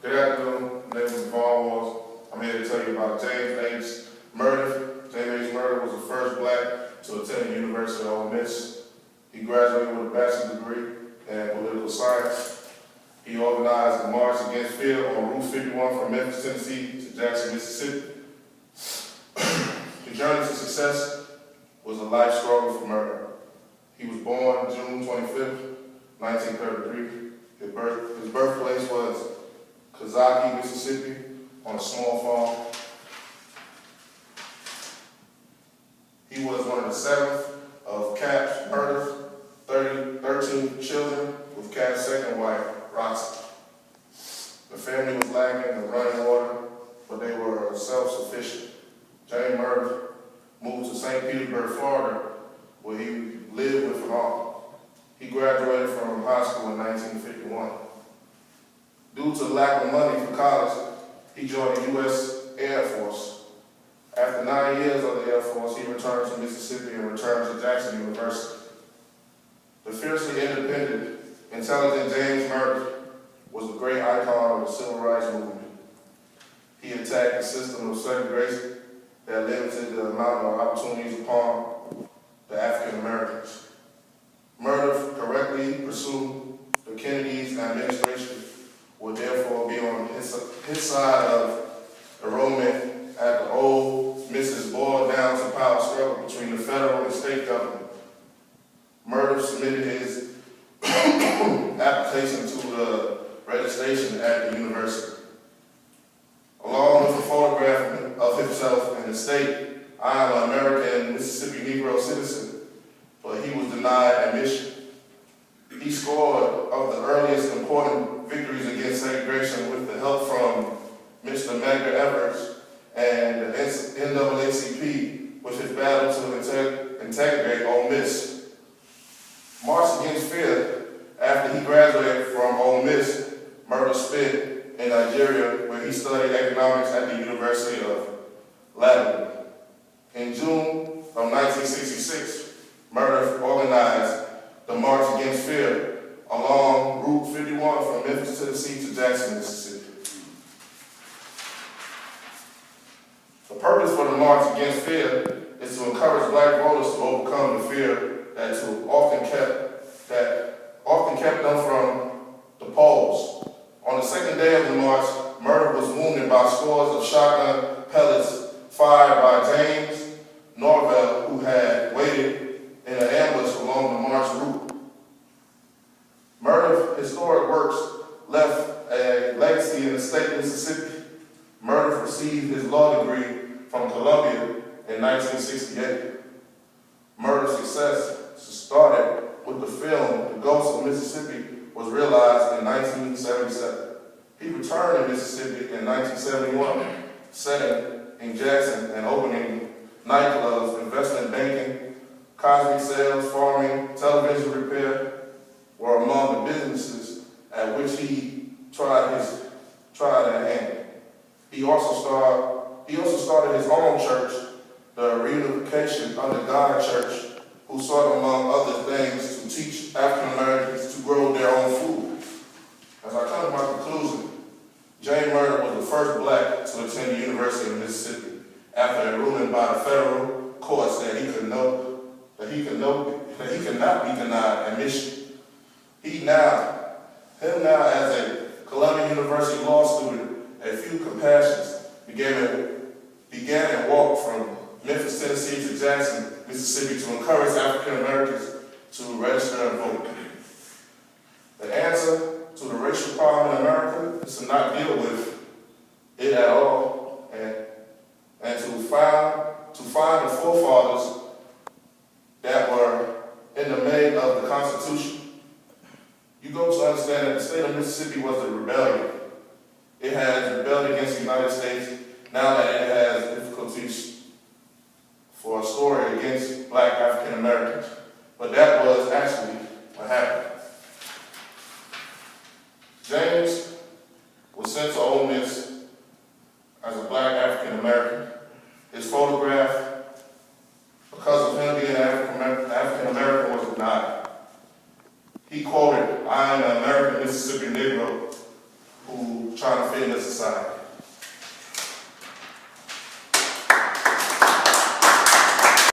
Good afternoon. My name is Davon. I'm here to tell you about James Inormative. James Inormative was the first black to attend the University of Ole Miss. He graduated with a bachelor's degree in political science. He organized the March Against Fear on Route 51 from Memphis, Tennessee to Jackson, Mississippi. The journey to success was a life struggle for Murder. He was born June 25th, 1933. His birthplace was Kazaki, Mississippi, on a small farm. He was one of the 7th of Cap's murders, 13 children with Cap's second wife, Roxy. The family was lacking in running water, but they were self-sufficient. James Inormative moved to St. Petersburg, Florida, where he lived with an aunt. He graduated from high school in 1951. Due to lack of money for college, he joined the U.S. Air Force. After 9 years of the Air Force, he returned to Mississippi and returned to Jackson University. The fiercely independent, intelligent James Inormative was a great icon of the civil rights movement. He attacked the system of segregation that limited the amount of opportunities upon the African Americans. Inormative correctly pursued the Kennedy's administration would therefore be on his side of enrollment at the old Mrs. boiled down to power struggle between the federal and state government. Inormative submitted his application to the registration at the university. Along with a photograph of himself in the state, I am an American Mississippi Negro citizen, but he was denied admission. He scored of the earliest important victories against segregation with the help from Mr. Medgar Evers and the NAACP with his battle to integrate Ole Miss. March Against Fear, after he graduated from Ole Miss, Inormative spent in Nigeria, where he studied economics at the University of Davon. In June of 1966, Inormative organized the March Against Fear along Route 51 from Memphis, Tennessee to Jackson, Mississippi. The purpose for the March Against Fear is to encourage black voters to overcome the fear that often kept them from the polls. On the second day of the march, Inormative was wounded by scores of shotgun pellets fired by James Norvell, who had waited in an ambush along the march route. Inormative's historic works left a legacy in the state of Mississippi. Inormative received his law degree from Columbia in 1968. Inormative's success started with the film The Ghost of Mississippi was realized in 1977. He returned to Mississippi in 1971, setting in Jackson and opening nightclubs, investment banking, cosmetic sales, farming, television repair were among the businesses at which he tried at hand. He also started his own church, the Reunification Under God Church, who sought, among other things, to teach African Americans to grow their own food. As I come to my conclusion, James Inormative was the first black to attend the University of Mississippi after a ruling by the federal courts that he could not be denied admission. Him now as a Columbia University law student, a few compassions began and walked from Memphis, Tennessee to Jackson, Mississippi to encourage African Americans to register and vote. The answer to the racial problem in America is to not deal with it at all and to find the forefathers that were in the making of the Constitution. You go to understand that the state of Mississippi was a rebellion. It has rebelled against the United States now that it has difficulties for a story against black African Americans. But that was actually what happened. James was sent to Ole Miss as a black African American. His photograph, because of him being African American, was denied. He quoted, "I am an American Mississippi Negro who trying not fit in this society.